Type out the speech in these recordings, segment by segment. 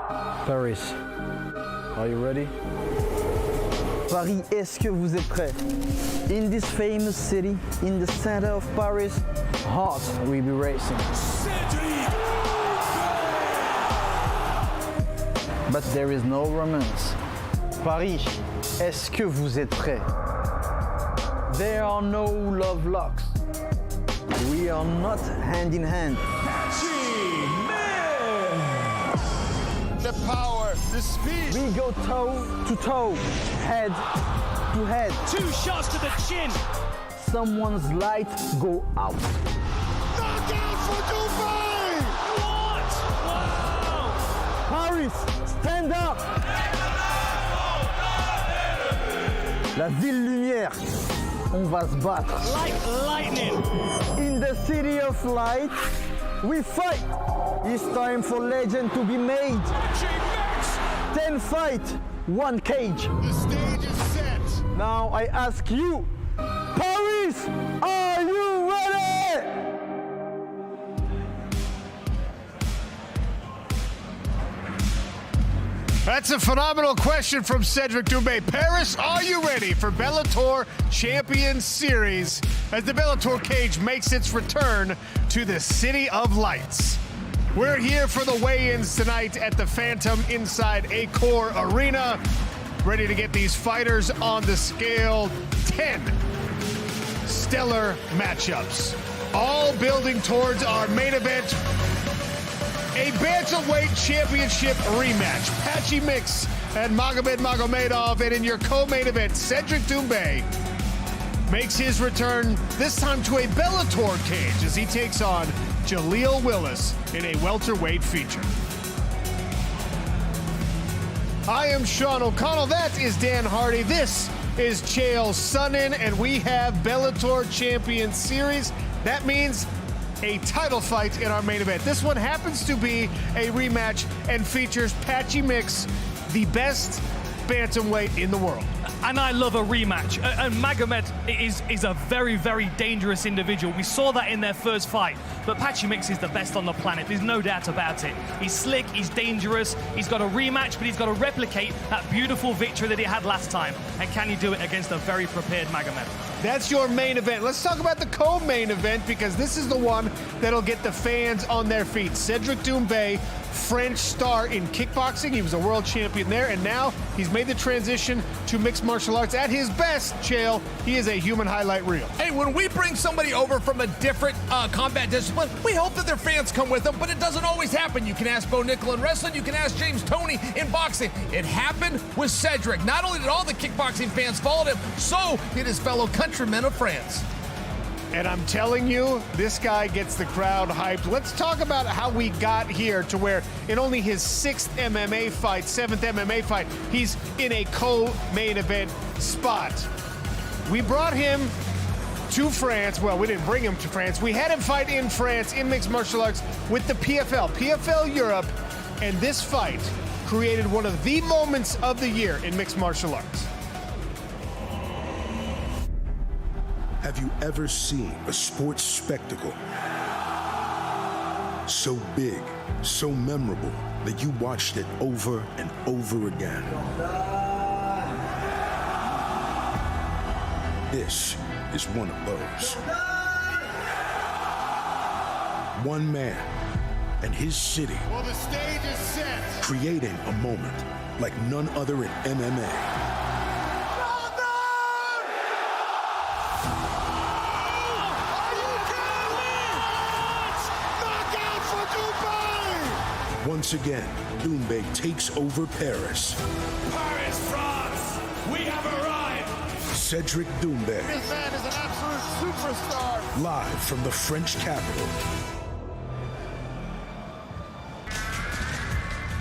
Paris, are you ready? Paris, est-ce que vous êtes prêts? In this famous city, in the center of Paris, hearts will be racing. But there is no romance. Paris, est-ce que vous êtes prêts? There are no love locks. We are not hand in hand. The power, the speed. We go toe to toe, head to head. 2 shots to the chin. Someone's light go out. Knockout for Dubai! What? Wow! Paris, stand up! La ville lumière, on va se battre. Like lightning. In the city of light, we fight. It's time for legend to be made. 10 fight, 1 cage. The stage is set. Now I ask you, Paris, are you ready? That's a phenomenal question from Cedric Doumbé. Paris, are you ready for Bellator Champions Series as the Bellator cage makes its return to the City of Lights? We're here for the weigh-ins tonight at the Phantom inside Accor Arena, ready to get these fighters on the scale. 10 stellar matchups, all building towards our main event, a bantamweight championship rematch. Patchy Mix and Magomed Magomedov, and in your co-main event, Cedric Doumbé makes his return, this time to a Bellator cage as he takes on Jaleel Willis in a welterweight feature. I am Sean O'Connell, that is Dan Hardy, this is Chael Sonnen, and we have Bellator Champions Series. That means a title fight in our main event. This one happens to be a rematch and features Patchy Mix, the best bantamweight in the world. And I love a rematch. And Magomed is a very, very dangerous individual. We saw that in their first fight. But Patchy Mix is the best on the planet. There's no doubt about it. He's slick, he's dangerous, he's got a rematch, but he's got to replicate that beautiful victory that he had last time. And can he do it against a very prepared Magomed? That's your main event. Let's talk about the co-main event, because this is the one that'll get the fans on their feet. Cedric Doumbé, French star in kickboxing. He was a world champion there, and now he's made the transition to mixed martial arts. At his best, Chael, he is a human highlight reel. Hey, when we bring somebody over from a different combat discipline, we hope that their fans come with them, but it doesn't always happen. You can ask Bo Nickel in wrestling, you can ask James Toney in boxing. It happened with Cedric. Not only did all the kickboxing fans follow him, so did his fellow countrymen of France. And I'm telling you, this guy gets the crowd hyped. Let's talk about how we got here to where in only his 6th MMA fight, 7th MMA fight, he's in a co-main event spot. We brought him to France. Well, we didn't bring him to France. We had him fight in France in mixed martial arts with the PFL Europe. And this fight created one of the moments of the year in mixed martial arts. Have you ever seen a sports spectacle so big, so memorable, that you watched it over and over again? This is one of those. One man and his city. Well, the stage is set. Creating a moment like none other in MMA. Once again, Doumbé takes over Paris. Paris, France, we have arrived. Cedric Doumbé. This man is an absolute superstar. Live from the French capital.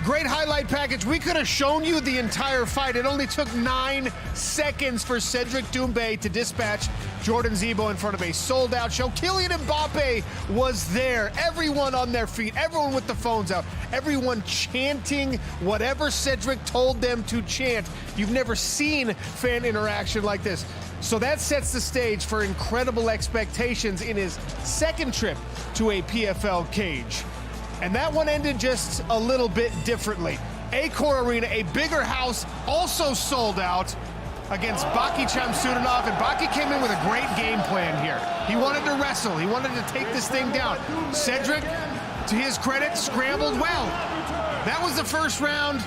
Great highlight package. We could have shown you the entire fight. It only took 9 seconds for Cedric Doumbé to dispatch Jordan Zebo in front of a sold-out show. Kylian Mbappe was there. Everyone on their feet, everyone with the phones out, everyone chanting whatever Cedric told them to chant. You've never seen fan interaction like this. So that sets the stage for incredible expectations in his second trip to a PFL cage. And that one ended just a little bit differently. Accor Arena, a bigger house, also sold out against Baki Chamsudanov, and Baki came in with a great game plan here. He wanted to wrestle. He wanted to take this thing down. Cedric, to his credit, scrambled well. That was the first round.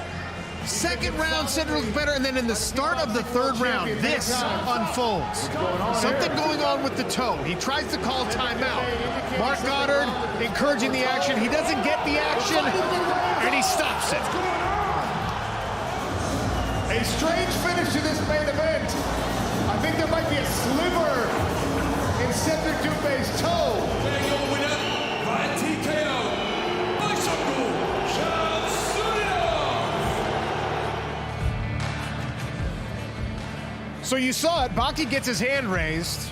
Second round, Cedric looked better, and then in the start of the third round, this unfolds. Something going on with the toe. He tries to call timeout. Mark Goddard encouraging the action. He doesn't get the action, and he stops it. A strange finish to this main event. I think there might be a sliver in Cedric Doumbé's toe. Your winner by TKO, Bicycle So you saw it, Baki gets his hand raised.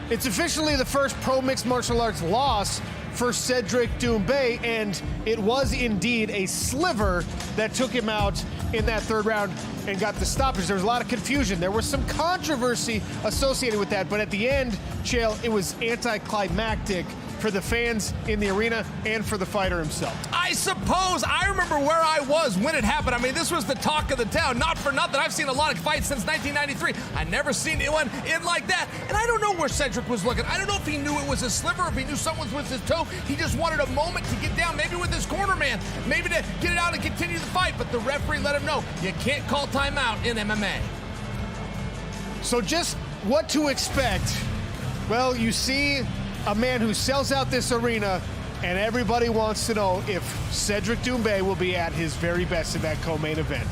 It's officially the first pro mixed martial arts loss for Cedric Doumbé, and it was indeed a sliver that took him out in that third round and got the stoppage. There was a lot of confusion. There was some controversy associated with that, but at the end, Chael, it was anticlimactic for the fans in the arena and for the fighter himself. I suppose. I remember where I was when it happened. I mean, this was the talk of the town. Not for nothing. I've seen a lot of fights since 1993. I never seen anyone in like that. And I don't know where Cedric was looking. I don't know if he knew it was a sliver, if he knew someone was his toe. He just wanted a moment to get down, maybe with his corner man, maybe to get it out and continue the fight. But the referee let him know, you can't call timeout in MMA. So just what to expect? Well, you see a man who sells out this arena, and everybody wants to know if Cedric Doumbé will be at his very best in that co-main event.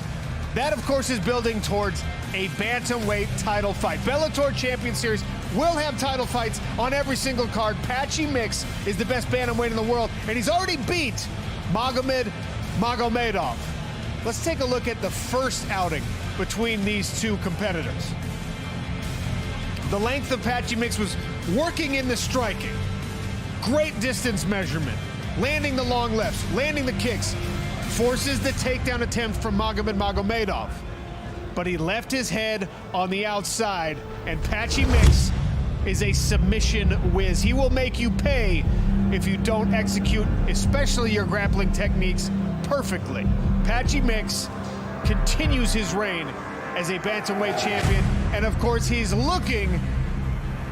That, of course, is building towards a bantamweight title fight. Bellator Champion Series will have title fights on every single card. Patchy Mix is the best bantamweight in the world, and he's already beat Magomed Magomedov. Let's take a look at the first outing between these two competitors. The length of Patchy Mix was working in the striking. Great distance measurement. Landing the long lefts, landing the kicks. Forces the takedown attempt from Magomed Magomedov. But he left his head on the outside, and Patchy Mix is a submission whiz. He will make you pay if you don't execute, especially your grappling techniques, perfectly. Patchy Mix continues his reign as a bantamweight champion, and of course he's looking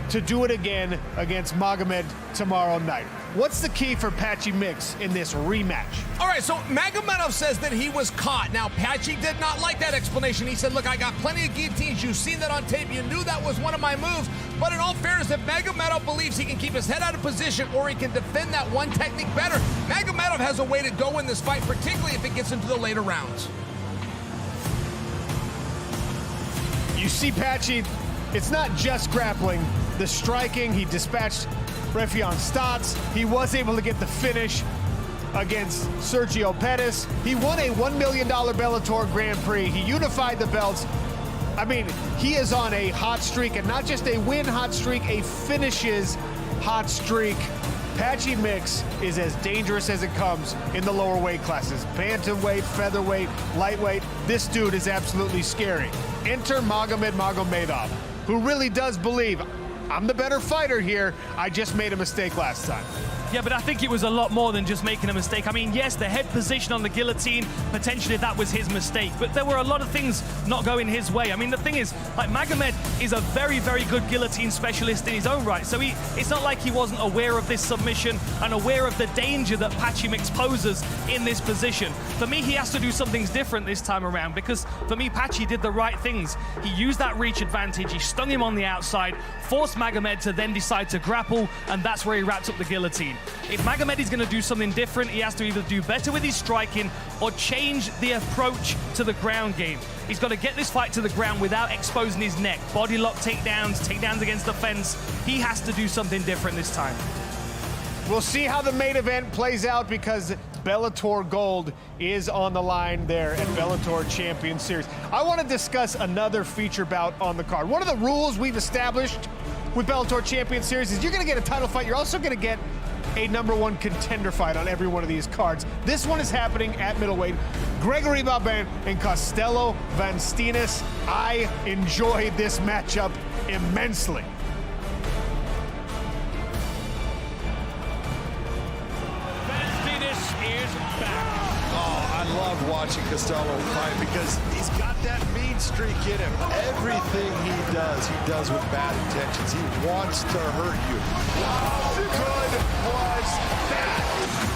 to do it again against Magomed tomorrow night. What's the key for Patchy Mix in this rematch? All right, so Magomedov says that he was caught. Now, Patchy did not like that explanation. He said, look, I got plenty of guillotines. You've seen that on tape. You knew that was one of my moves. But in all fairness, if Magomedov believes he can keep his head out of position or he can defend that one technique better, Magomedov has a way to go in this fight, particularly if it gets into the later rounds. You see Patchy, it's not just grappling. The striking, he dispatched Rafion Stotts. He was able to get the finish against Sergio Pettis. He won a $1 million Bellator Grand Prix. He unified the belts. I mean, he is on a hot streak, and not just a win hot streak, a finishes hot streak. Patchy Mix is as dangerous as it comes in the lower weight classes. Bantamweight, featherweight, lightweight. This dude is absolutely scary. Enter Magomed Magomedov, who really does believe, I'm the better fighter here. I just made a mistake last time. Yeah, but I think it was a lot more than just making a mistake. I mean, yes, the head position on the guillotine, potentially that was his mistake, but there were a lot of things not going his way. I mean, the thing is, like, Magomed is a very, very good guillotine specialist in his own right, so it's not like he wasn't aware of this submission and aware of the danger that Patchy Mix poses in this position. For me, he has to do some things different this time around, because for me, Patchy did the right things. He used that reach advantage, he stung him on the outside, forced Magomed to then decide to grapple, and that's where he wrapped up the guillotine. If Magomed is going to do something different, he has to either do better with his striking or change the approach to the ground game. He's got to get this fight to the ground without exposing his neck. Body lock takedowns against the fence. He has to do something different this time. We'll see how the main event plays out, because Bellator Gold is on the line there at Bellator Champion Series. I want to discuss another feature bout on the card. One of the rules we've established with Bellator Champion Series is you're going to get a title fight. You're also going to get a #1 contender fight on every one of these cards. This one is happening at middleweight. Gregory Balban and Costello Van Steenis. I enjoyed this matchup immensely. Van Steenis is back. Oh, I love watching Costello fight because he's got that mean streak in him. Everything he does with bad intentions. He wants to hurt you. How good was that?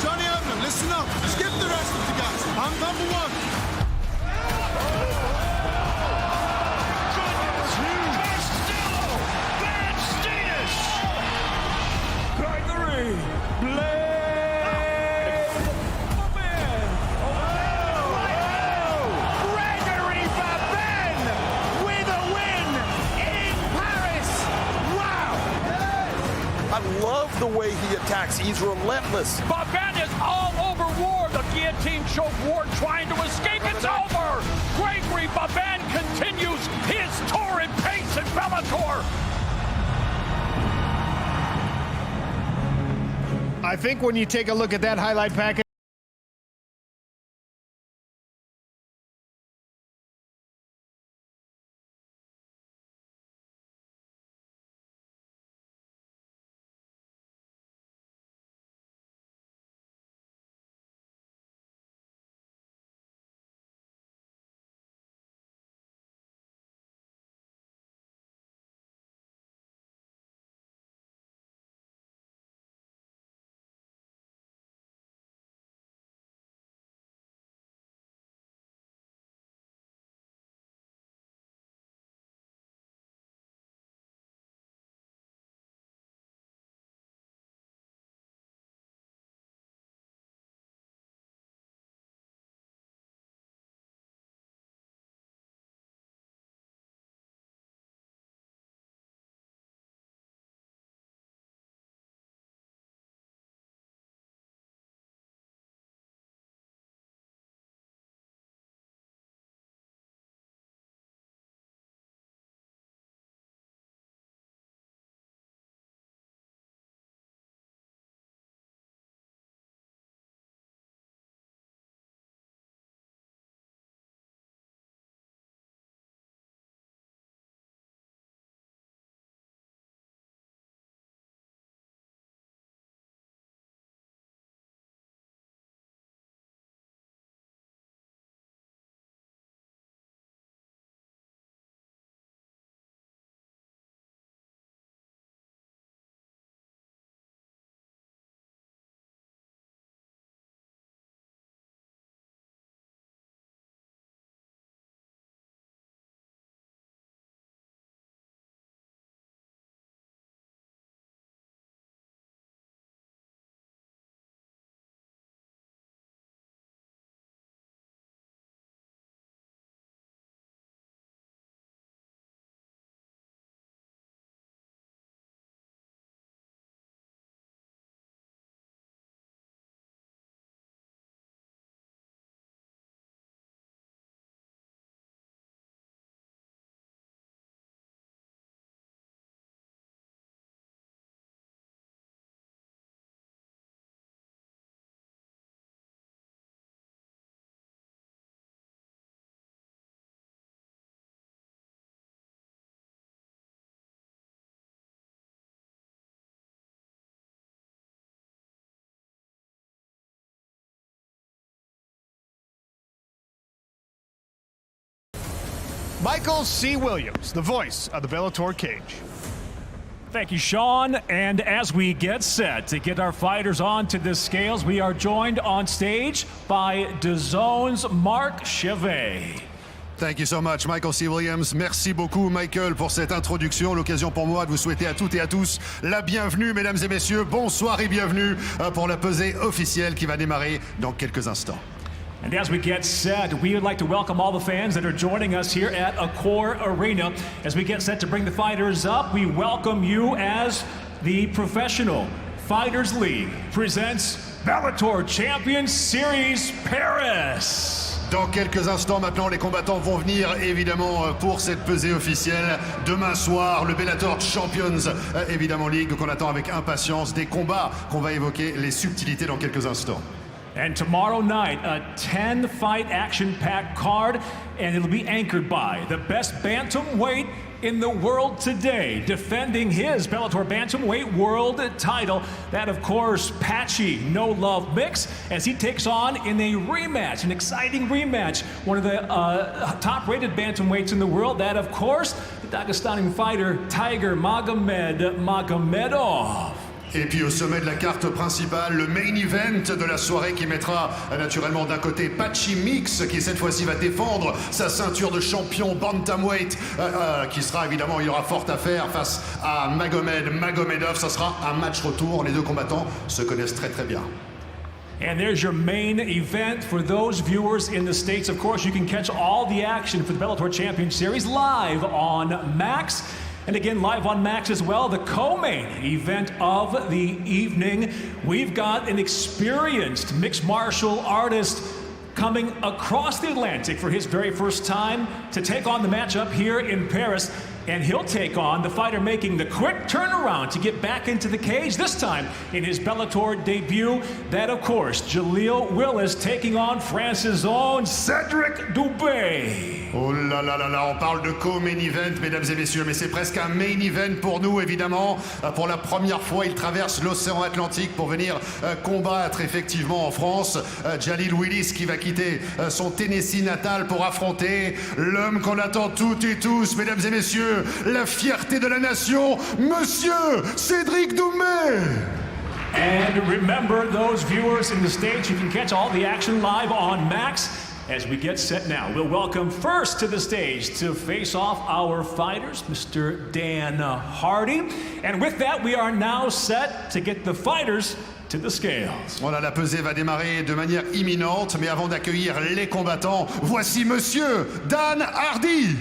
Johnny Abner, listen up. Skip the rest of the guys. I'm number one. Gregory Blade Babin. Gregory Babin with a win in Paris. Wow. I love the way he attacks. He's relentless. Babin is all over Ward. The guillotine choke Ward trying to escape. It's over. Gregory Babin continues his torrid pace in Bellator. I think when you take a look at that highlight package, Michael C. Williams, the voice of the Bellator cage. Thank you, Sean. And as we get set to get our fighters onto the scales, we are joined on stage by DAZN's Mark Chevet. Thank you so much, Michael C. Williams. Merci beaucoup, Michael, pour cette introduction. L'occasion pour moi de vous souhaiter à toutes et à tous la bienvenue, mesdames et messieurs. Bonsoir et bienvenue pour la pesée officielle qui va démarrer dans quelques instants. And as we get set, we would like to welcome all the fans that are joining us here at Accor Arena. As we get set to bring the fighters up, we welcome you as the Professional Fighters League presents Bellator Champions Series Paris. Dans quelques instants maintenant, les combattants vont venir évidemment pour cette pesée officielle. Demain soir, le Bellator Champions évidemment League qu'on attend avec impatience. Des combats qu'on va évoquer les subtilités dans quelques instants. And tomorrow night, a 10-fight action-packed card, and it'll be anchored by the best bantamweight in the world today, defending his Bellator Bantamweight World title. That, of course, Patchy No Love Mix, as he takes on in a rematch, an exciting rematch, one of the top-rated bantamweights in the world. That, of course, the Dagestani fighter Tiger Magomedov. Et puis au sommet de la carte principale, le main event de la soirée qui mettra naturellement d'un côté Patchy Mix qui cette fois-ci va défendre sa ceinture de champion bantamweight qui sera évidemment, il y aura fort à faire face à Magomedov. Ça sera un match retour, les deux combattants se connaissent très très bien. And there's your main event for those viewers in the States. Of course, you can catch all the action for the Bellator Champion Series live on Max. And again, live on Max as well, the co-main event of the evening. We've got an experienced mixed martial artist coming across the Atlantic for his very first time to take on the matchup here in Paris. And he'll take on the fighter making the quick turnaround to get back into the cage, this time in his Bellator debut. That, of course, Jaleel Willis taking on France's own Cedric Doumbé. Oh là là là là, on parle de co-main event, mesdames et messieurs, mais c'est presque un main event pour nous, évidemment. Pour la première fois, il traverse l'océan Atlantique pour venir combattre effectivement en France. Jaleel Willis qui va quitter son Tennessee natal pour affronter l'homme qu'on attend toutes et tous, mesdames et messieurs, la fierté de la nation, Monsieur Cédric Doumbé. And remember, those viewers in the States, you can catch all the action live on Max. As we get set now, we'll welcome first to the stage to face off our fighters, Mr. Dan Hardy. And with that, we are now set to get the fighters to the scales. Voilà, la pesée va démarrer de manière imminente, mais avant d'accueillir les combattants, voici Monsieur Dan Hardy.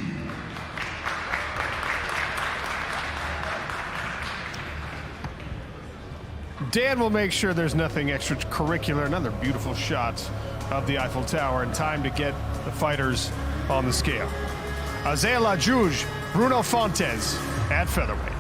Dan will make sure there's nothing extracurricular. Another beautiful shot of the Eiffel Tower, and time to get the fighters on the scale. Azela Juge, Bruno Fontes at featherweight.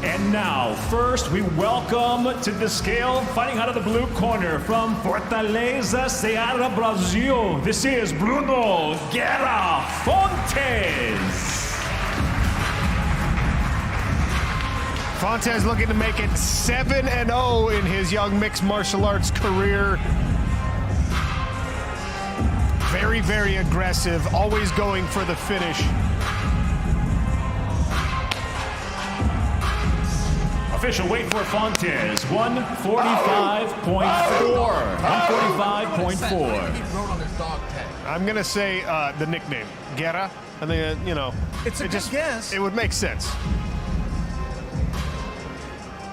And now, first, we welcome to the scale, fighting out of the blue corner from Fortaleza, Ceará, Brazil. This is Bruno Guerra Fontes. Fontes looking to make it 7-0 in his young mixed martial arts career. Very, very aggressive, always going for the finish. Official weight for Fontes, 145.4. 145.4. I'm gonna say the nickname, Guerra. I think, It's a good guess. It would make sense.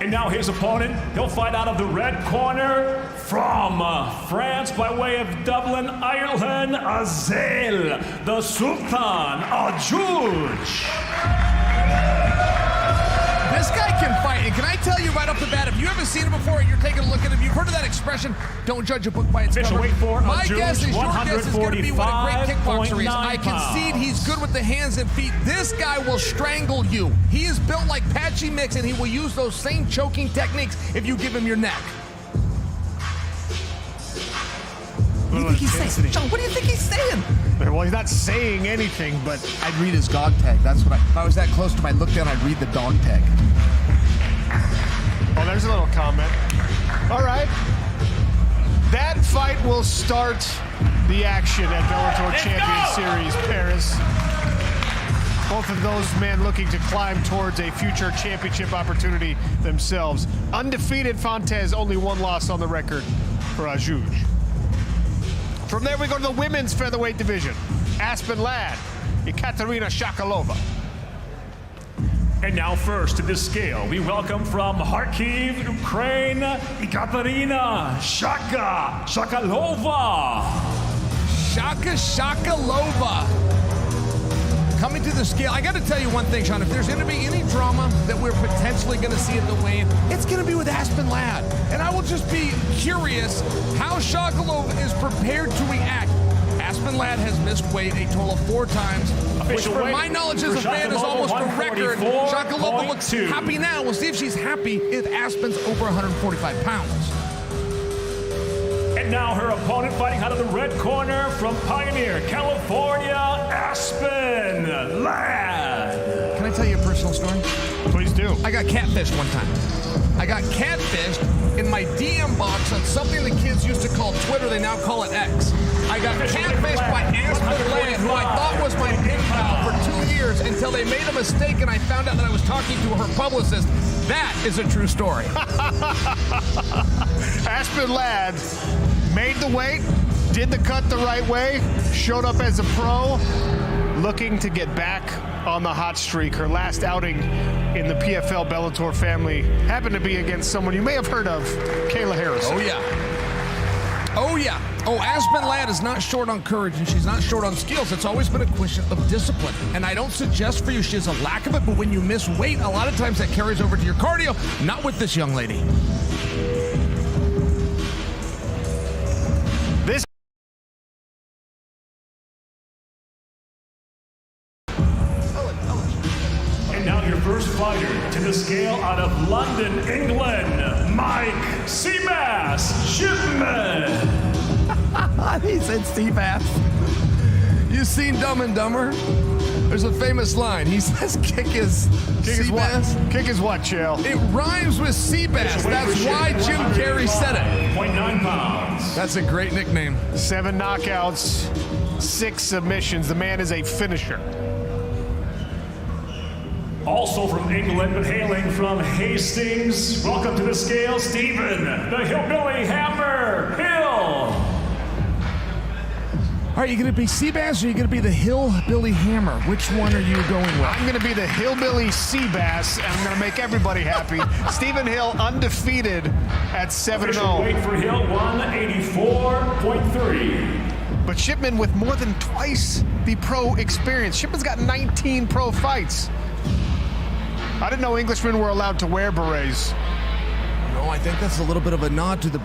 And now his opponent, he'll fight out of the red corner from France by way of Dublin, Ireland, Azel, the Sultan Ajuj. This guy can fight, and can I tell you right off the bat, if you haven't seen it before and you're taking a look at him, you've heard of that expression, don't judge a book by its cover. My guess is your guess is going to be what a great kickboxer is. I concede he's good with the hands and feet. This guy will strangle you. He is built like Patchy Mix, and he will use those same choking techniques if you give him your neck. What do you think he's saying? John, what do you think he's saying? Well, he's not saying anything, but I'd read his dog tag. That's what if I was that close to him, I'd look down, I'd read the dog tag. Oh, there's a little comment. All right. That fight will start the action at Bellator Champion Series Paris. Both of those men looking to climb towards a future championship opportunity themselves. Undefeated Fontes, only one loss on the record for Ajuj. From there, we go to the women's featherweight division. Aspen Ladd, Ekaterina Shakalova. And now first to the scale, we welcome from Kharkiv, Ukraine, Ekaterina Shakalova. Shakalova. Coming to the scale, I got to tell you one thing, Sean. If there's going to be any drama that we're potentially going to see at the weigh-in, it's going to be with Aspen Ladd. And I will just be curious how Shakalova is prepared to react. Aspen Ladd has missed weight a total of 4 times, which for my knowledge as a fan is almost a record. Shakalova looks happy now. We'll see if she's happy if Aspen's over 145 pounds. And now her opponent fighting out of the red corner from Pioneer, California, Aspen Ladd. Can I tell you a personal story? Please do. I got catfished one time. I got catfished in my DM box on something the kids used to call Twitter. They now call it X. I got catfished by Aspen Ladd, who I thought was my pen pal for 2 years until they made a mistake and I found out that I was talking to her publicist. That is a true story. Aspen Ladd made the weight, did the cut the right way, showed up as a pro, looking to get back on the hot streak. Her last outing in the PFL Bellator family happened to be against someone you may have heard of, Kayla Harris. Oh, yeah. Oh, yeah. Oh, Aspen Ladd is not short on courage, and she's not short on skills. It's always been a question of discipline. And I don't suggest for you she has a lack of it, but when you miss weight, a lot of times that carries over to your cardio. Not with this young lady. This And now your first fighter to the scale out of London, England, Mike Seabass Shipman. He said Steve Ass. You seen Dumb and Dumber? There's a famous line. He says, kick his what? Kick his what, Chael? It rhymes with Seabass. That's why Jim Carrey said it. 0.9 pounds. That's a great nickname. 7 knockouts, 6 submissions. The man is a finisher. Also from England, but hailing from Hastings. Welcome to the scale, Stephen, the Hillbilly Hammer Hill. All right, you going to be Seabass or are you going to be the Hillbilly Hammer? Which one are you going with? I'm going to be the Hillbilly Seabass, and I'm going to make everybody happy. Stephen Hill undefeated at 7-0. Weight for Hill, 184.3. But Shipman with more than twice the pro experience. Shipman's got 19 pro fights. I didn't know Englishmen were allowed to wear berets. No, I think that's a little bit of a nod to the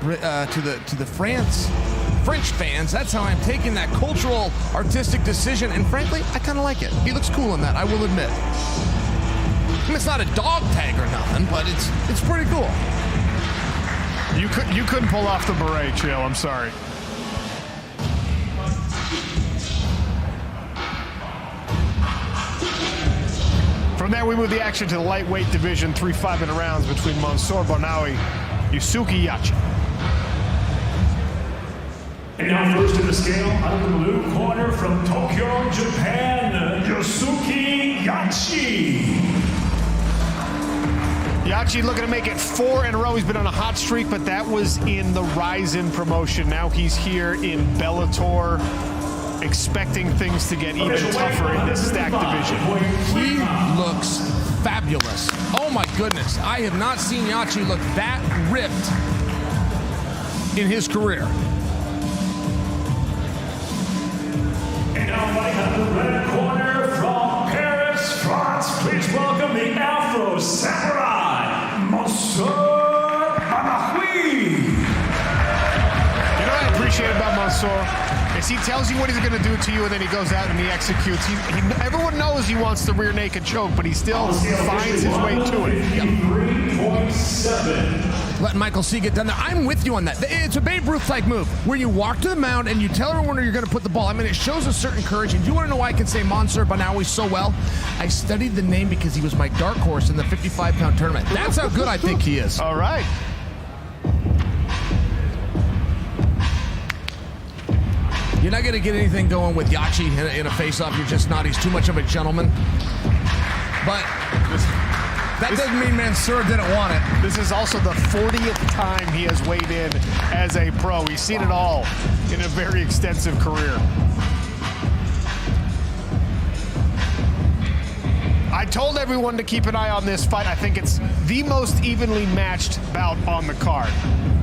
French fans. That's how I'm taking that cultural, artistic decision, and frankly, I kind of like it. He looks cool in that, I will admit. I mean, it's not a dog tag or nothing, but it's pretty cool. You couldn't pull off the beret, Chael. I'm sorry. From there, we move the action to the lightweight division, 3 5-minute rounds between Mansour Bonawi, Yusuke Yachi. And now first to the scale, out of the blue corner from Tokyo, Japan, Yusuke Yachi. Yachi looking to make it 4 in a row. He's been on a hot streak, but that was in the Ryzen promotion. Now he's here in Bellator, expecting things to get even tougher in this stacked division. He looks fabulous. Oh my goodness. I have not seen Yachi look that ripped in his career. And now fighting out of the red corner from Paris, France, please welcome the Afro Samurai, Mansour Bonawi. You know what I appreciate about Mansour? Is he tells you what he's going to do to you, and then he goes out and he executes. Everyone knows he wants the rear naked choke, but he still finds his way to it. 3.7. Letting Michael C. get done there. I'm with you on that. It's a Babe Ruth type move where you walk to the mound and you tell everyone where you're going to put the ball. I mean, it shows a certain courage. And do you want to know why I can say Mansour Bonawi so well? I studied the name because he was my dark horse in the 55-pound tournament. That's how good I think he is. All right. You're not going to get anything going with Yachi in a face-off. You're just not. He's too much of a gentleman. But that doesn't mean Mansour didn't want it. This is also the 40th time he has weighed in as a pro. He's seen it all in a very extensive career. I told everyone to keep an eye on this fight. I think it's the most evenly matched bout on the card.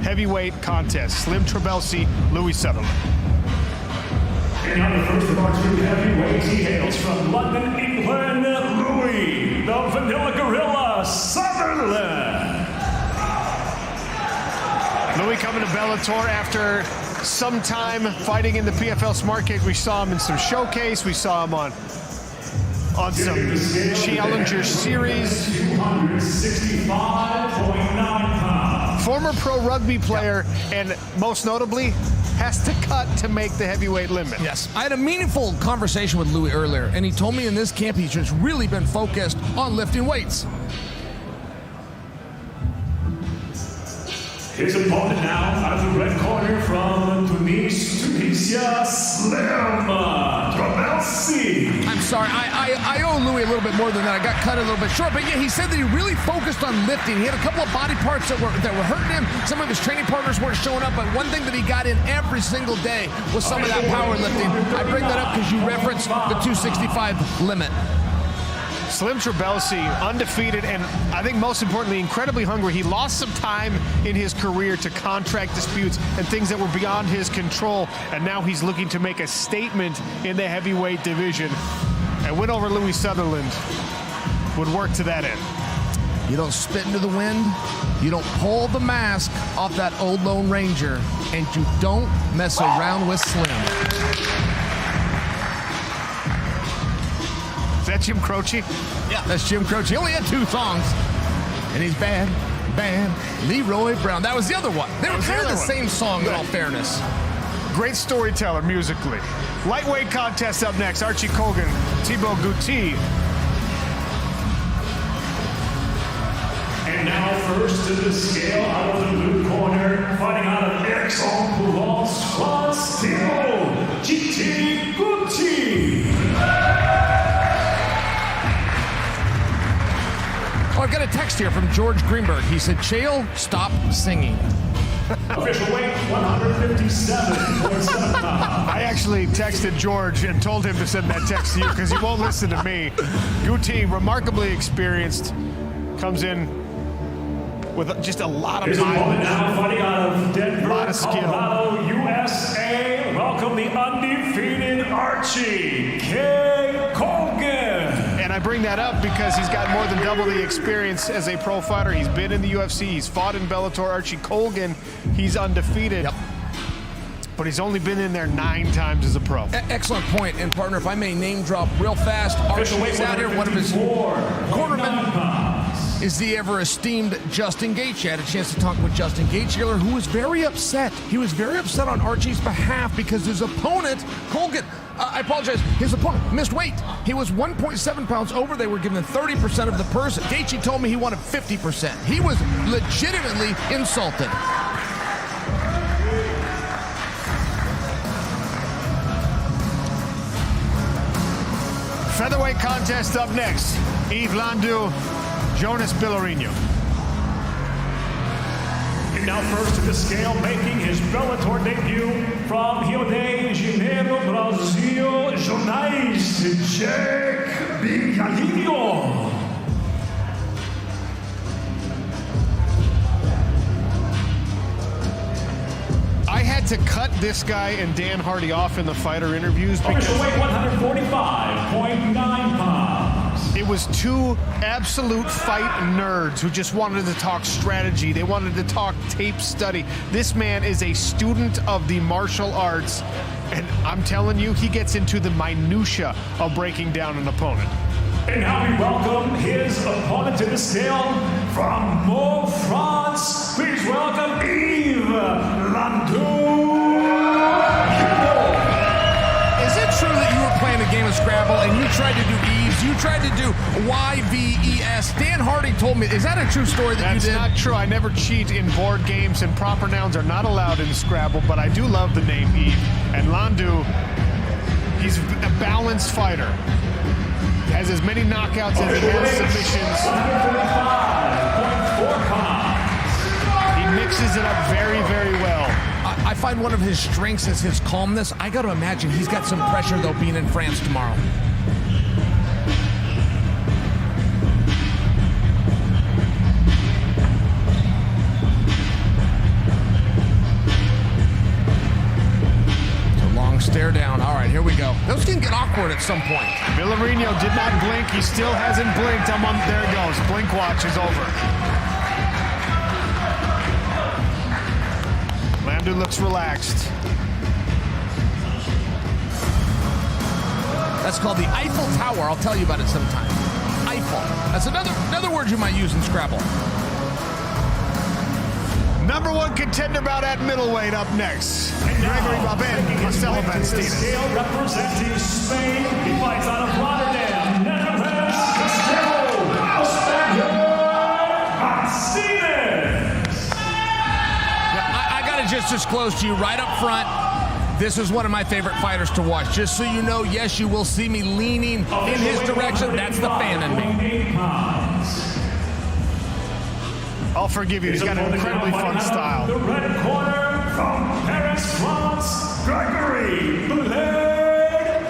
Heavyweight contest. Slim Trabelsi, Louis Sutherland. And now the first of our 2 heavyweights, he hails from London, England, Louis, the Vanilla Gorilla Sutherland. Louis coming to Bellator after some time fighting in the PFL Smart Cage. We saw him in some showcase. We saw him on some Challenger Series. 265.9 pounds. former pro rugby player, and most notably, has to cut to make the heavyweight limit. Yes. I had a meaningful conversation with Louis earlier, and he told me in this camp he's just really been focused on lifting weights. His opponent now out of the red corner from Tunisia, Slim Trabelsi. I'm sorry, I owe Louis a little bit more than that. I got cut a little bit short, but yeah, he said that he really focused on lifting. He had a couple of body parts that were hurting him. Some of his training partners weren't showing up, but one thing that he got in every single day was some of that powerlifting. I bring that up because you referenced the 265 limit. Slim Trabelsi, undefeated, and I think most importantly, incredibly hungry. He lost some time in his career to contract disputes and things that were beyond his control, and now he's looking to make a statement in the heavyweight division. And win over Louis Sutherland would work to that end. You don't spit into the wind, you don't pull the mask off that old Lone Ranger, and you don't mess around with Slim. Is that Jim Croce? Yeah, that's Jim Croce. He only had 2 songs, and he's bad. Leroy Brown. That was the other one. They were kind of the same song, in all fairness. Great storyteller musically. Lightweight contest up next. Archie Colgan, Thibaut Gouti. And now first to the scale out of the blue corner, fighting out of Aix-en-Provence, France, Thibaut Gouti. Oh, I've got a text here from George Greenberg. He said, Chael, stop singing. Official weight, 157.7 pounds. I actually texted George and told him to send that text to you because he won't listen to me. Gouti, remarkably experienced, comes in with just a lot of mileage. Now fighting out of Denver, a lot of skill. Colorado, USA. Welcome the undefeated Archie K. Colgan. And I bring that up because he's got more than double the experience as a pro fighter. He's been in the UFC. He's fought in Bellator. Archie Colgan, he's undefeated. Yep. But he's only been in there 9 times as a pro. Excellent point. And partner, if I may name drop real fast, Archie's out here. One of his cornermen is the ever-esteemed Justin Gaethje. I had a chance to talk with Justin Gaethje, who was very upset. He was very upset on Archie's behalf because his opponent, Colgan, I apologize, his opponent missed weight. He was 1.7 pounds over. They were given 30% of the purse. Gaethje told me he wanted 50%. He was legitimately insulted. Featherweight contest up next. Yves Landau, Jonas Billarino. And now first to the scale, making his Bellator debut from Rio de Janeiro, Brazil, Jonas Billarino. I had to cut this guy and Dan Hardy off in the fighter interviews because weight 145.9 pounds. It was 2 absolute fight nerds who just wanted to talk strategy. They wanted to talk tape study. This man is a student of the martial arts, and I'm telling you, he gets into the minutia of breaking down an opponent. And now we welcome his opponent to the scale from Meaux, France. Please welcome Yves Landau. Is it true that you were playing a game of Scrabble and you tried to do Eves, you tried to do YVES? Dan Hardy told me, is that a true story that you did? That's not true. I never cheat in board games, and proper nouns are not allowed in Scrabble, but I do love the name Yves. And Landau, he's a balanced fighter. Has as many knockouts as he has submissions. 145.4 pounds. He mixes it up very, very well. I find one of his strengths is his calmness. I got to imagine he's got some pressure, though, being in France tomorrow. Stare down. All right, here we go. Those can get awkward at some point. Billarino did not blink. He still hasn't blinked. There it goes. Blink watch is over. Landau looks relaxed. That's called the Eiffel Tower. I'll tell you about it sometime. Eiffel. That's another word you might use in Scrabble. #1 contender bout at middleweight up next. Gregory Babin, Marcelo Vanstinas. Representing Spain, he fights out of Rotterdam, Netherlands, Castelo, Spaniard, Vanstinas. I gotta just disclose to you right up front, this is one of my favorite fighters to watch. Just so you know, yes, you will see me leaning in his direction. That's the fan in me. I'll forgive you. He's got an incredibly fun style. The red corner from Paris, France, Gregory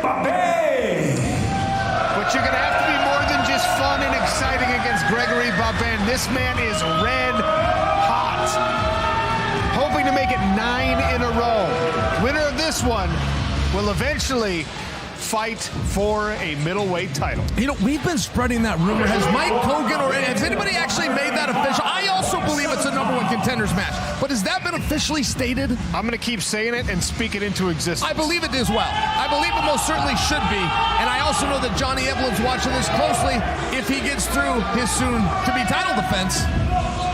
Babin. But you're going to have to be more than just fun and exciting against Gregory Babin. This man is red hot. Hoping to make it 9 in a row. Winner of this one will eventually fight for a middleweight title. You know, we've been spreading that rumor. Has Mike Hogan or has anybody actually made that official? I also believe it's a #1 contenders match. But has that been officially stated? I'm going to keep saying it and speak it into existence. I believe it as well. I believe it most certainly should be. And I also know that Johnny Evelyn's watching this closely if he gets through his soon-to-be title defense.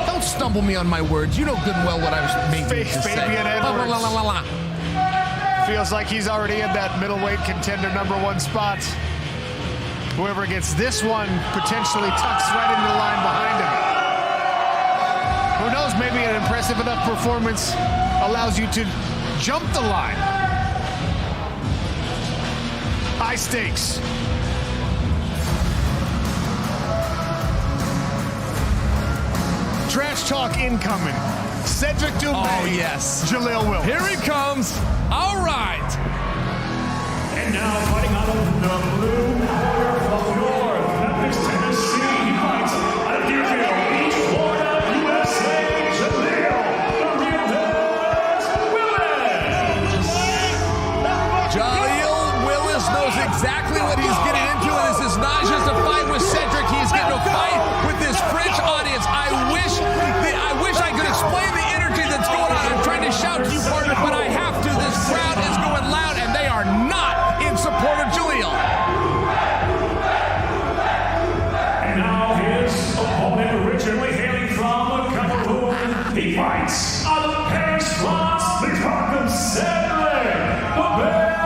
Don't stumble me on my words. You know good and well what I was meaning to say. Fabian Edwards. Feels like he's already in that middleweight contender #1 spot. Whoever gets this one potentially tucks right into the line behind him. Who knows, maybe an impressive enough performance allows you to jump the line. High stakes. Trash talk incoming. Cedric Doumbé. Oh, yes. Jaleel Willis. Here he comes. All right. And now fighting out of the blue corner from North Memphis, Tennessee, he fights out of Deerfield Beach, Florida, USA, Jaleel Willis. Jaleel Willis knows exactly what he's getting into, and this is not just a fight with Cedric. He's getting a fight with this French audience. I wish I could explain the energy that's going on. I'm trying to shout to you, partner, but I have to. This crowd is going loud, and they are not in support of Jaleel. And now his opponent, originally hailing from Cameroon, he fights out of Paris, France, the talk of Cedric Doumbé.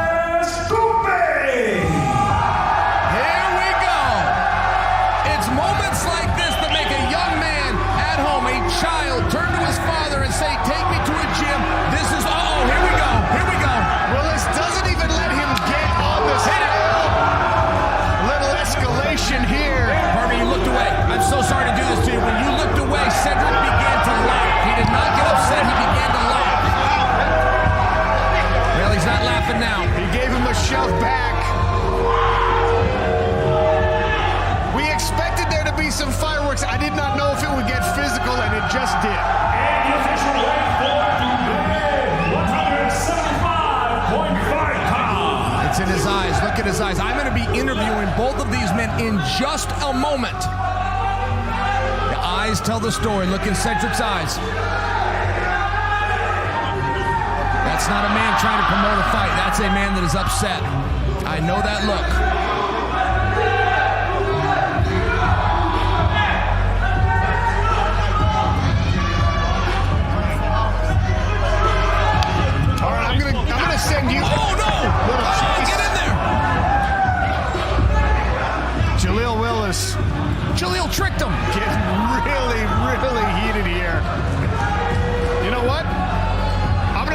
Here we go. It's moments like this that make a young man at home, a child, turn to his father and say, take me to a gym. This is, uh-oh, here we go. Here we go. Willis doesn't even let him get on this hill. Little escalation here. Harvey, you looked away. I'm so sorry to do this to you. When you looked away, Cedric began to laugh. He did not get upset. He began to laugh. Well, he's not laughing now. He gave him a shove back. We expected there to be some fireworks. I did not know if it would get physical, and it just did. And the official weight for Doumbé, 175.5 pounds. It's in his eyes. Look at his eyes. I'm going to be interviewing both of these men in just a moment. The eyes tell the story. Look in Cedric's eyes. That's not a man trying to promote a fight. That's a man that is upset. I know that look. All right, I'm gonna send you. Oh no! Oh, get in there! Jaleel Willis Jaleel tricked him. getting really, really heated here. You know what? I'm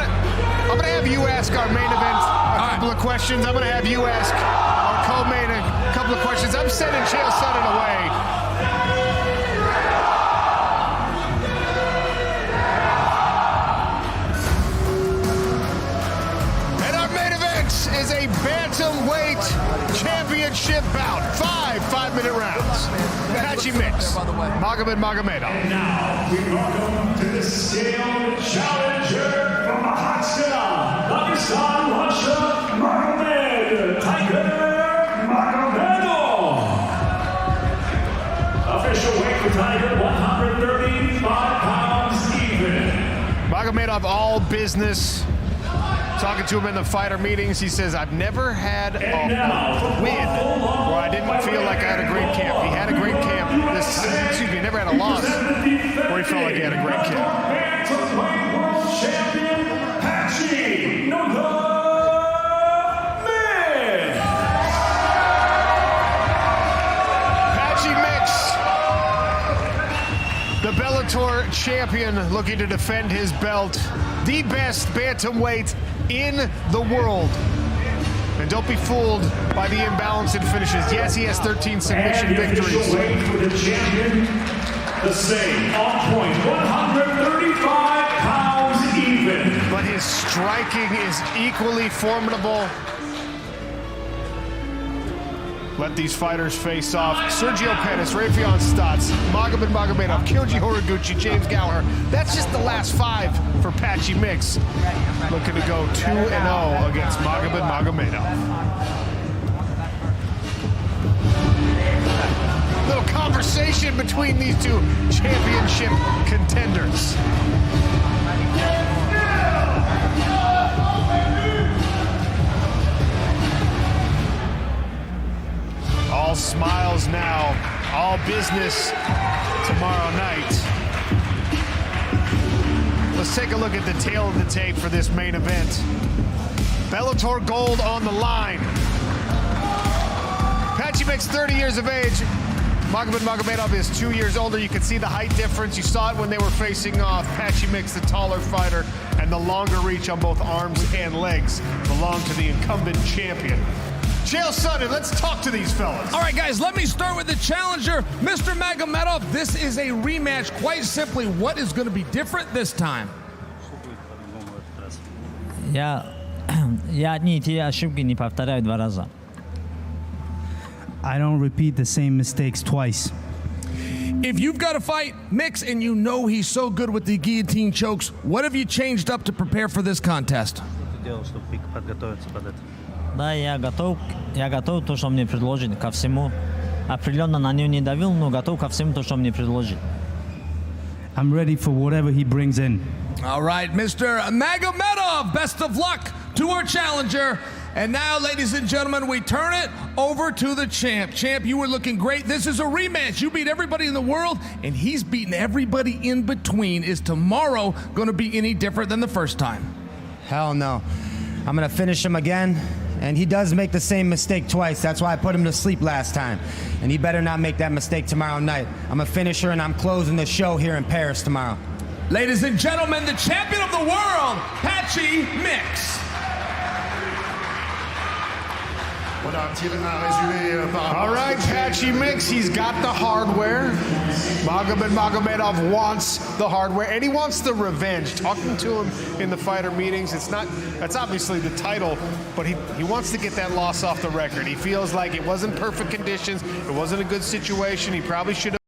gonna have you ask our main event a couple of questions. I'm gonna have you ask our co-main a couple of questions. I'm sending Chael Sonnen away. And our main event is a bantamweight championship bout. 5-minute rounds. Patchy mix. Magomedov. Now, we welcome to the scale challenger from Mahatska, Pakistan, Russia, Magomed Tiger Magomedov. Official weight for Tiger, 135 pounds even. Magomedov, all business. Talking to him in the fighter meetings, he says, I've never had a win where I didn't feel like I had a great camp. He had a great camp. He never had a loss where he felt like he had a great camp. The Bellator champion looking to defend his belt. The best bantamweight in the world. And don't be fooled by the imbalance in finishes. Yes, he has 13 submission victories. For the champion, the same, on point, 135 pounds even. But his striking is equally formidable. Let these fighters face off. Sergio Pettis, Rafion Stotts, Magomed Magomedov, Kyoji Horiguchi, James Gallagher. That's just the last 5 for Patchy Mix. Looking to go 2-0 against Magomed Magomedov. Little conversation between these two championship contenders. All smiles now, all business tomorrow night. Let's take a look at the tail of the tape for this main event. Bellator gold on the line. Patchy Mix, 30 years of age. Magomed Magomedov is 2 years older. You can see the height difference. You saw it when they were facing off. Patchy Mix, the taller fighter, and the longer reach on both arms and legs belong to the incumbent champion. Chael Sonnen, let's talk to these fellas. All right, guys, let me start with the challenger, Mr. Magomedov. This is a rematch. Quite simply, what is going to be different this time? Я одни и те ошибки не повторяю 2 раза. I don't repeat the same mistakes twice. If you've got to fight Mix and you know he's so good with the guillotine chokes, what have you changed up to prepare for this contest? Да, я готов то, что мне предложили, ко всему. Определенно на него не давил, но готов ко всему то, что мне предложили. I'm ready for whatever he brings in. All right, Mr. Magomedov, best of luck to our challenger. And now, ladies and gentlemen, we turn it over to the champ. Champ, you were looking great. This is a rematch. You beat everybody in the world, and he's beaten everybody in between. Is tomorrow going to be any different than the first time? Hell no. I'm going to finish him again. And he does make the same mistake twice. That's why I put him to sleep last time. And he better not make that mistake tomorrow night. I'm a finisher, and I'm closing the show here in Paris tomorrow. Ladies and gentlemen, the champion of the world, Patchy Mix. All right, Patchy Mix, he's got the hardware. Magomed Magomedov wants the hardware, and he wants the revenge. Talking to him in the fighter meetings, that's obviously the title, but he wants to get that loss off the record. He feels like it wasn't perfect conditions, it wasn't a good situation, he probably should have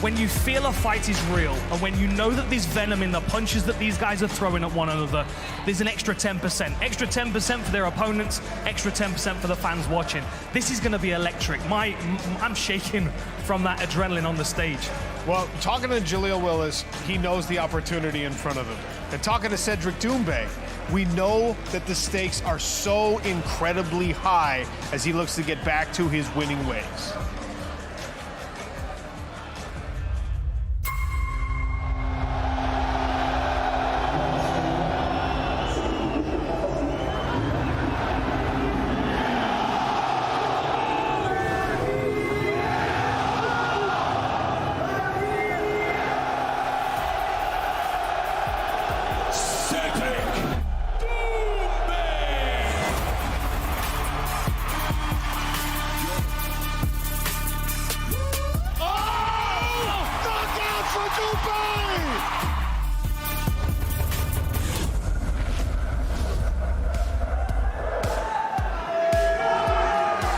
when you feel a fight is real, and when you know that there's venom in the punches that these guys are throwing at one another, there's an extra 10%. Extra 10% for their opponents, extra 10% for the fans watching. This is going to be electric. I'm shaking from that adrenaline on the stage. Well, talking to Jaleel Willis, he knows the opportunity in front of him. And talking to Cedric Doumbé, we know that the stakes are so incredibly high as he looks to get back to his winning ways.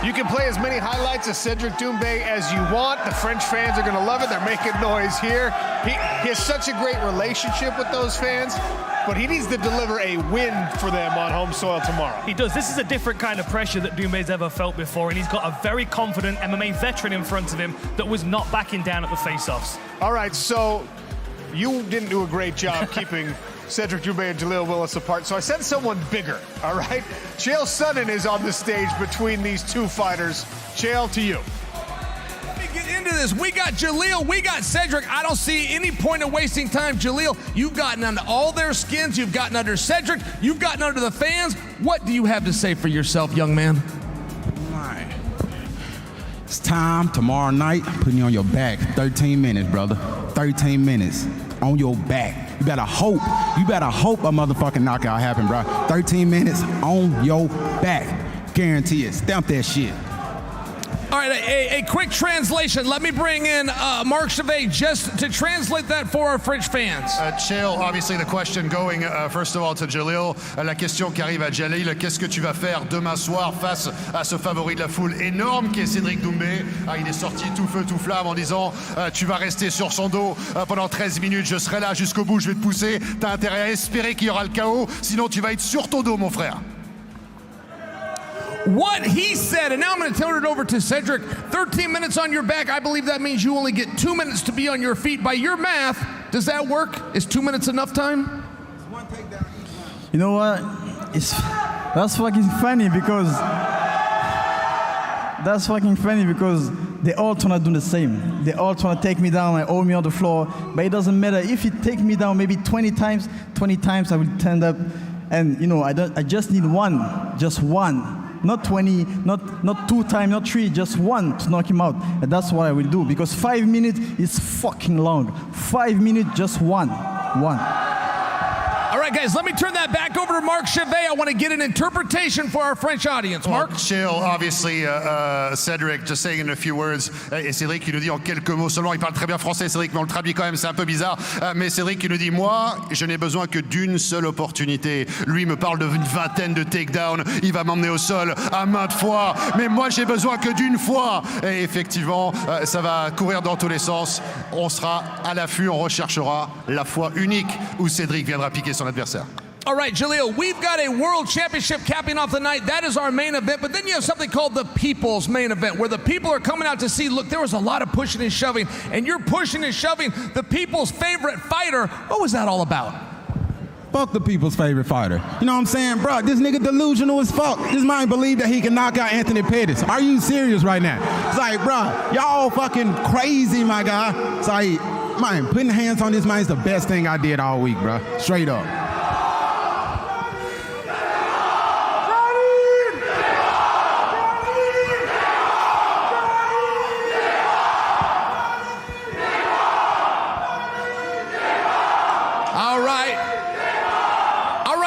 You can play as many highlights of Cedric Doumbé as you want. The French fans are going to love it. They're making noise here. He has such a great relationship with those fans, but he needs to deliver a win for them on home soil tomorrow. He does. This is a different kind of pressure that Doumbé's ever felt before, and he's got a very confident MMA veteran in front of him that was not backing down at the face-offs. All right, so you didn't do a great job keeping Cedric Doumbé and Jaleel Willis apart, so I sent someone bigger, all right? Chael Sonnen is on the stage between these two fighters. Chael, to you. Let me get into this. We got Jaleel, we got Cedric. I don't see any point of wasting time. Jaleel, you've gotten under all their skins. You've gotten under Cedric. You've gotten under the fans. What do you have to say for yourself, young man? All right. It's time tomorrow night. Putting you on your back. 13 minutes, brother. 13 minutes on your back. You better hope a motherfucking knockout happen, bro. 13 minutes on your back. Guarantee it. Stamp that shit. All right, a quick translation. Let me bring in Mark Chevet just to translate that for our French fans. Chael, obviously the question going, first of all, to Jaleel. La question qui arrive à Jaleel, qu'est-ce que tu vas faire demain soir face à ce favori de la foule énorme qui est Cédric Doumbé? Il est sorti tout feu, tout flamme en disant tu vas rester sur son dos pendant 13 minutes, je serai là jusqu'au bout, je vais te pousser. T'as intérêt à espérer qu'il y aura le chaos, sinon tu vas être sur ton dos, mon frère. What he said, and now I'm going to turn it over to Cedric. 13 minutes on your back. I believe that means you only get 2 minutes to be on your feet. By your math, does that work? Is 2 minutes enough time? You know what? That's fucking funny because they all trying to do the same. They all trying to take me down and hold me on the floor. But it doesn't matter. If you take me down maybe 20 times I will stand up. And you know, I just need one, just one. Not 20, not 2 times, not 3, just one to knock him out. And that's what I will do, because 5 minutes is fucking long. 5 minutes, just one. All right, guys, let me turn that back over to Mark Chevet. I want to get an interpretation for our French audience. Mark? Chael, obviously, Cedric, just saying in a few words, et Cédric qui nous dit en quelques mots seulement, il parle très bien français, Cédric, mais on le traduit quand même, c'est un peu bizarre, mais Cédric qui nous dit, moi, je n'ai besoin que d'une seule opportunité. Lui me parle d'une vingtaine de takedowns, il va m'emmener au sol à maintes fois, mais moi j'ai besoin que d'une fois. Et effectivement, ça va courir dans tous les sens, on sera à l'affût, on recherchera la fois unique où Cédric viendra piquer son adversaire. All right, Jaleel, we've got a world championship capping off the night. That is our main event. But then you have something called the people's main event, where the people are coming out to see, look, there was a lot of pushing and shoving, and you're pushing and shoving the people's favorite fighter. What was that all about? Fuck the people's favorite fighter. You know what I'm saying? Bro, this nigga delusional as fuck. This man believe that he can knock out Anthony Pettis. Are you serious right now? It's like, bro, y'all fucking crazy, my guy. It's like, man, putting hands on this man is the best thing I did all week, bro. Straight up.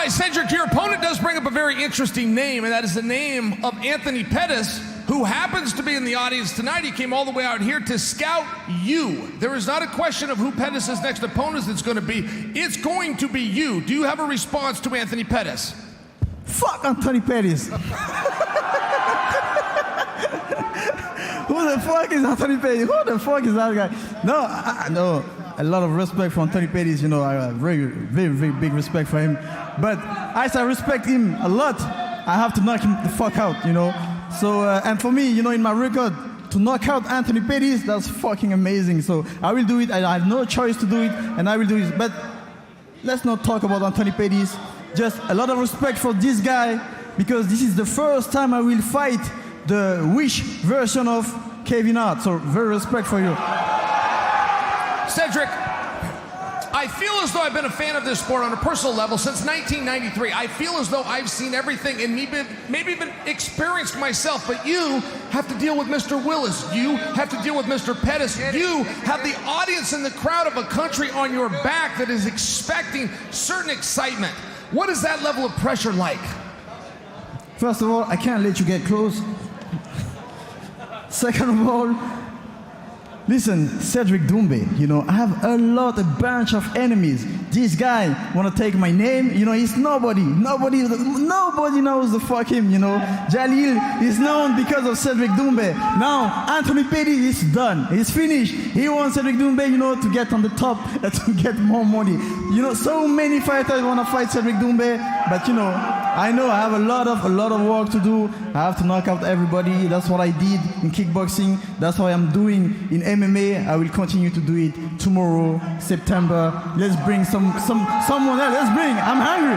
Cedric, your opponent does bring up a very interesting name, and that is the name of Anthony Pettis, who happens to be in the audience tonight. He came all the way out here to scout you. There is not a question of who Pettis' next opponent is going to be. It's going to be you. Do you have a response to Anthony Pettis? Fuck Anthony Pettis. Who Who the fuck is Anthony Pettis? Who the fuck is that guy? No, no. A lot of respect for Anthony Pettis. You know, I have very, very, very big respect for him. But as I respect him a lot, I have to knock him the fuck out, you know. So, and for me, you know, in my record, to knock out Anthony Pettis, that's fucking amazing. So I will do it. I have no choice to do it, and I will do it. But let's not talk about Anthony Pettis. Just a lot of respect for this guy, because this is the first time I will fight the Wish version of Kevin Hart. So very respect for you. Cedric, I feel as though I've been a fan of this sport on a personal level since 1993. I feel as though I've seen everything and maybe even experienced myself, but you have to deal with Mr. Willis. You have to deal with Mr. Pettis. You have the audience and the crowd of a country on your back that is expecting certain excitement. What is that level of pressure like? First of all, I can't let you get close. Second of all, listen, Cedric Doumbé, you know, I have a bunch of enemies. This guy wanna take my name, you know, he's nobody. Nobody knows the fuck him, you know. Jalil is known because of Cedric Doumbé. Now, Anthony Pettis is done. He's finished. He wants Cedric Doumbé, you know, to get on the top, to get more money. You know, so many fighters wanna fight Cedric Doumbé, but you know, I know I have a lot of work to do. I have to knock out everybody. That's what I did in kickboxing. That's what I'm doing in MMA. I will continue to do it tomorrow, September. Let's bring someone else. Let's bring. I'm hungry.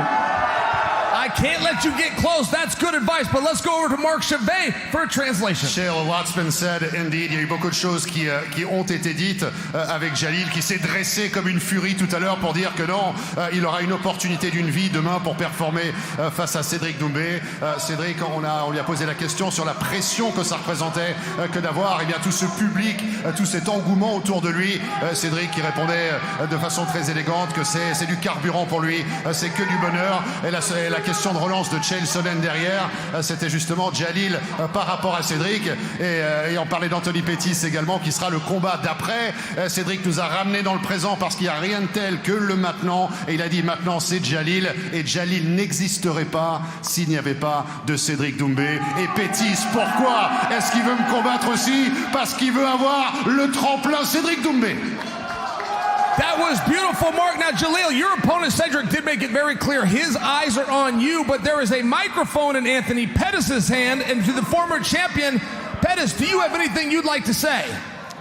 I can't let you get close. That's good advice. But let's go over to Mark Chevet for a translation. Shale, a lot's been said, indeed. Il y a eu beaucoup de choses qui ont été dites avec Jalil, qui s'est dressé comme une furie tout à l'heure pour dire que non, il aura une opportunité d'une vie demain pour performer face à Cédric Doumbé. Cédric, on lui a posé la question sur la pression que ça représentait que d'avoir tout ce public, tout cet engouement autour de lui. Cédric qui répondait de façon très élégante que c'est du carburant pour lui, c'est que du bonheur. Et la question de relance de Chael Sonnen derrière, c'était justement Jalil par rapport à Cédric, et on parlait d'Anthony Pettis également, qui sera le combat d'après. Cédric nous a ramené dans le présent parce qu'il n'y a rien de tel que le maintenant, et il a dit maintenant c'est Jalil, et Jalil n'existerait pas s'il n'y avait pas de Cédric Doumbé. Et Pettis, pourquoi est-ce qu'il veut me combattre aussi? Parce qu'il veut avoir le tremplin Cédric Doumbé. That was beautiful, Mark. Now, Jalil, your opponent, Cedric, did make it very clear his eyes are on you, but there is a microphone in Anthony Pettis' hand, and to the former champion, Pettis, do you have anything you'd like to say?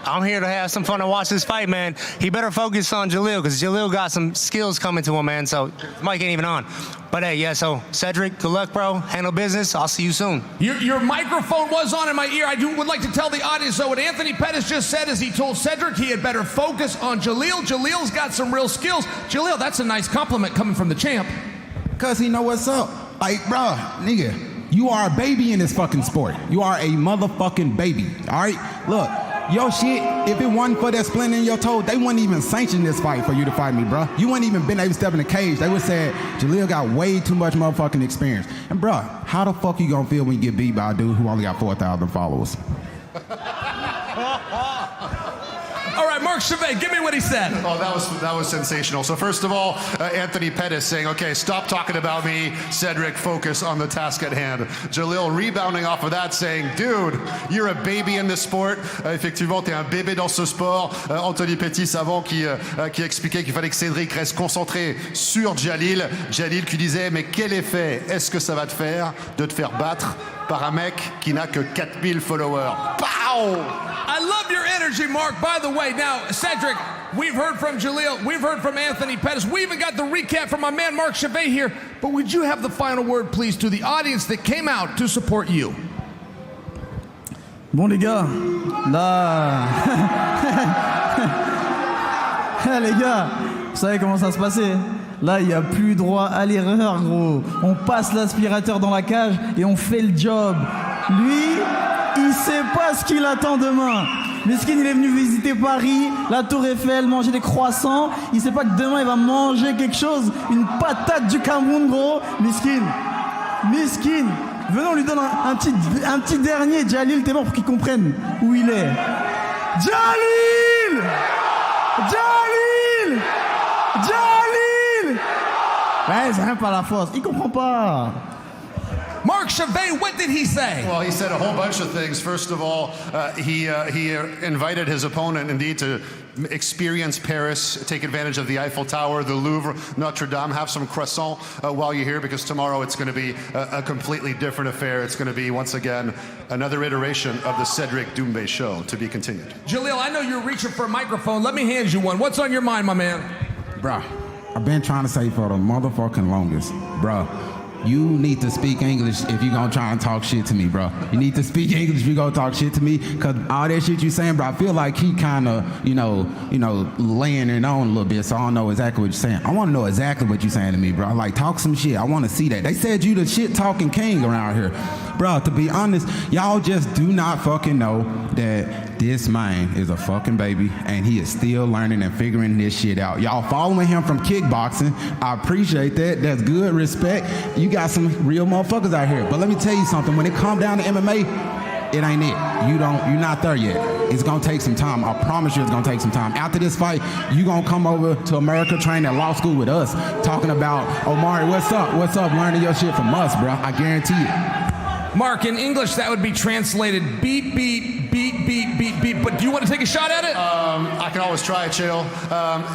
I'm here to have some fun and watch this fight, man. He better focus on Jalil, because Jalil got some skills coming to him, man, so Mike ain't even on. But hey, yeah, so Cedric, good luck, bro. Handle business. I'll see you soon. Your microphone was on in my ear. I would like to tell the audience, though, what Anthony Pettis just said is he told Cedric he had better focus on Jalil. Jalil's got some real skills. Jalil, that's a nice compliment coming from the champ. Cuz he know what's up. Like, bro, nigga, you are a baby in this fucking sport. You are a motherfucking baby, all right? Look, yo shit, if it wasn't for that splinter in your toe, they wouldn't even sanction this fight for you to fight me, bro. You wouldn't even been able to step in the cage. They would say Jalil got way too much motherfucking experience. And bro, how the fuck you gonna feel when you get beat by a dude who only got 4,000 followers? All right, Mark Chevet, give me what he said. Oh, that was sensational. So first of all, Anthony Pettis saying, okay, stop talking about me, Cedric, focus on the task at hand. Jalil rebounding off of that saying, dude, you're a baby in this sport. Effectivement, t'es un bébé dans ce sport. Anthony Pettis avant qui expliquait qu'il fallait que Cédric reste concentré sur Jalil. Jalil qui disait, mais quel effet est-ce que ça va te faire de te faire battre par un mec qui n'a que 4000 followers? Pow! I love your energy, Mark. By the way, now, Cedric, we've heard from Jalil, we've heard from Anthony Pettis, we even got the recap from my man Mark Chevet here, but would you have the final word, please, to the audience that came out to support you? Bon les gars, là... les gars, vous savez comment ça se passait? Là, il n'y a plus droit à l'erreur, gros. On passe l'aspirateur dans la cage et on fait le job. Lui, il sait pas ce qu'il attend demain. Miskin, il est venu visiter Paris, la Tour Eiffel, manger des croissants. Il sait pas que demain, il va manger quelque chose, une patate du Cameroun, gros. Miskin. Venons, on lui donne un petit dernier. Jalil, t'es mort pour qu'il comprenne où il est. Jalil! Ouais, c'est rien par la force. Il comprend pas. Mark Chevet, what did he say? Well, he said a whole bunch of things. First of all, he invited his opponent, indeed, to experience Paris, take advantage of the Eiffel Tower, the Louvre, Notre Dame, have some croissant while you're here, because tomorrow it's going to be a completely different affair. It's going to be, once again, another iteration of the Cedric Doumbé show, to be continued. Jaleel, I know you're reaching for a microphone. Let me hand you one. What's on your mind, my man? Bruh, I've been trying to say for the motherfucking longest, bruh. You need to speak English if you're gonna try and talk shit to me, bro. You need to speak English if you're gonna talk shit to me, cause all that shit you saying, bro, I feel like he kinda, laying it on a little bit, so I don't know exactly what you're saying. I wanna know exactly what you're saying to me, bro. Like, talk some shit. I wanna see that. They said you the shit talking king around here. Bro, to be honest, y'all just do not fucking know that this man is a fucking baby and he is still learning and figuring this shit out. Y'all following him from kickboxing. I appreciate that. That's good. Respect. You got some real motherfuckers out here. But let me tell you something. When it comes down to MMA, it ain't it. You're not there yet. It's gonna take some time. I promise you it's gonna take some time. After this fight, you gonna come over to America, train at law school with us, talking about, Omari, what's up? What's up? Learning your shit from us, bro. I guarantee it. Mark, in English, that would be translated beat, beat, beat, beat, beat, beat. But do you want to take a shot at it? I can always try it, Chael.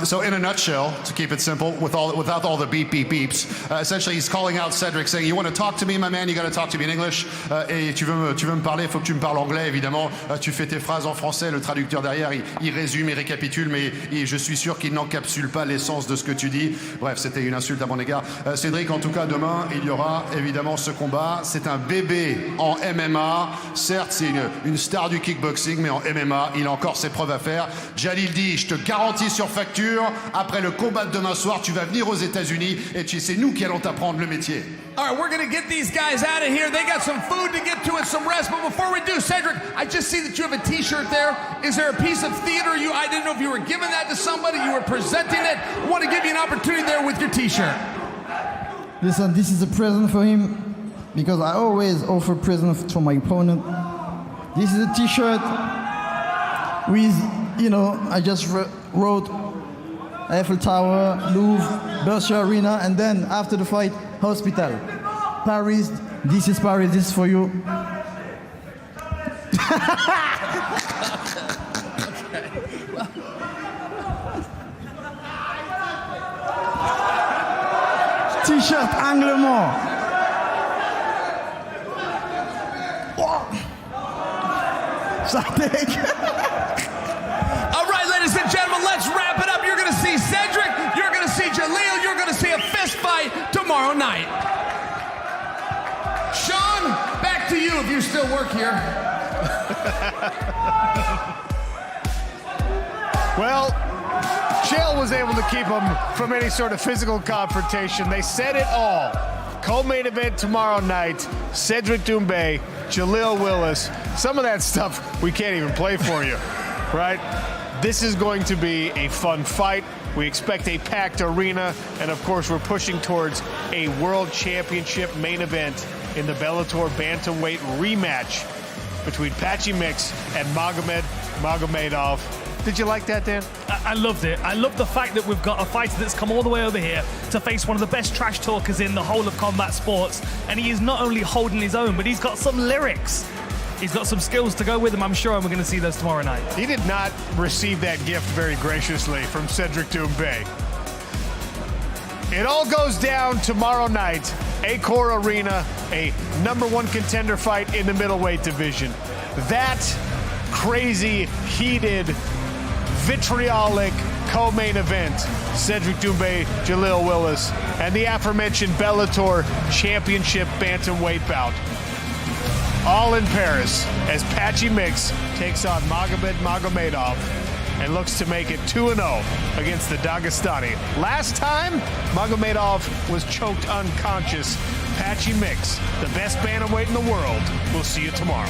So in a nutshell, to keep it simple, without all the beep, beep, beeps, essentially he's calling out Cedric, saying, you want to talk to me, my man, you got to talk to me in English. Et tu veux me parler, il faut que tu me parles anglais, évidemment. Tu fais tes phrases en français, le traducteur derrière, il résume, il récapitule, mais je suis sûr qu'il n'encapsule pas l'essence de ce que tu dis. Bref, c'était une insulte à mon égard. Cédric, en tout cas, demain, il y aura évidemment ce combat. C'est un bébé en MMA. Certes, c'est une star du kickboxing, mais en MMA, il a encore ses preuves à faire. Jalil dit, je te garantis sur facture, après le combat de demain soir, tu vas venir aux États-Unis et c'est nous qui allons t'apprendre le métier. All right, we're going to get these guys out of here. They got some food to get to and some rest. But before we do, Cedric, I just see that you have a T-shirt there. Is there a piece of theater I didn't know if you were giving that to somebody, you were presenting it. I want to give you an opportunity there with your T-shirt. Listen, this is a present for him, because I always offer presents to my opponent. This is a T-shirt with, I just wrote Eiffel Tower, Louvre, Berkshire Arena, and then after the fight, hospital. Paris, this is Paris, this is for you. T-shirt Anglemont. All right, ladies and gentlemen, let's wrap it up. You're going to see Cedric, you're going to see Jaleel, you're going to see a fist fight tomorrow night. Sean, back to you if you still work here. Well, Chael was able to keep him from any sort of physical confrontation. They said it all. Co-main event tomorrow night, Cedric Doumbé, Jaleel Willis. Some of that stuff we can't even play for you, right? This is going to be a fun fight. We expect a packed arena, and of course we're pushing towards a world championship main event in the Bellator bantamweight rematch between Patchy Mix and Magomedov. Did you like that, Dan? I loved it. I love the fact that we've got a fighter that's come all the way over here to face one of the best trash talkers in the whole of combat sports. And he is not only holding his own, but he's got some lyrics. He's got some skills to go with him, I'm sure, and we're going to see those tomorrow night. He did not receive that gift very graciously from Cedric Doumbé. It all goes down tomorrow night. Accor Arena, a #1 contender fight in the middleweight division. That crazy, heated, vitriolic co-main event, Cedric Doumbé, Jaleel Willis, and the aforementioned Bellator Championship bantamweight bout. All in Paris as Patchy Mix takes on Magomedov and looks to make it 2-0 against the Dagestani. Last time, Magomedov was choked unconscious. Patchy Mix, the best bantamweight in the world. We'll see you tomorrow.